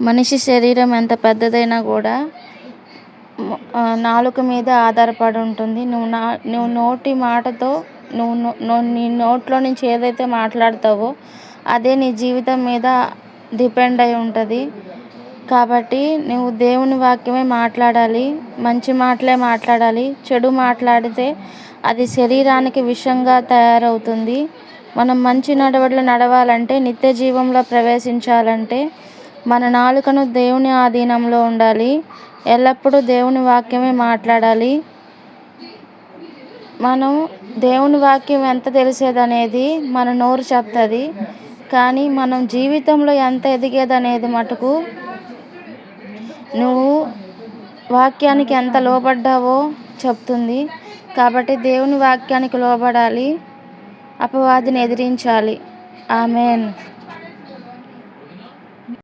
మనిషి శరీరం ఎంత పెద్దదైనా కూడా నాలుక మీద ఆధారపడి ఉంటుంది. నువ్వు నోటి మాటతో నీ నోట్లో నుంచి ఏదైతే మాట్లాడతావో అదే నీ జీవితం మీద డిపెండ్ అయి ఉంటుంది. కాబట్టి నువ్వు దేవుని వాక్యమే మాట్లాడాలి, మంచి మాటలే మాట్లాడాలి. చెడు మాట్లాడితే అది శరీరానికి విషంగా తయారవుతుంది. మనం మంచి నడవడిలో నడవాలంటే, నిత్య జీవంలో ప్రవేశించాలంటే మన నాలుకను దేవుని ఆధీనంలో ఉండాలి. ఎల్లప్పుడూ దేవుని వాక్యమే మాట్లాడాలి. మనం దేవుని వాక్యం ఎంత తెలిసేదనేది మన నోరు చెప్తుంది, కానీ మనం జీవితంలో ఎంత ఎదిగేదనేది మటుకు నువ్వు వాక్యానికి ఎంత లోబడ్డావో చెప్తుంది. కాబట్టి దేవుని వాక్యానికి లోబడాలి, అపవాదిని ఎదిరించాలి. ఆమేన్.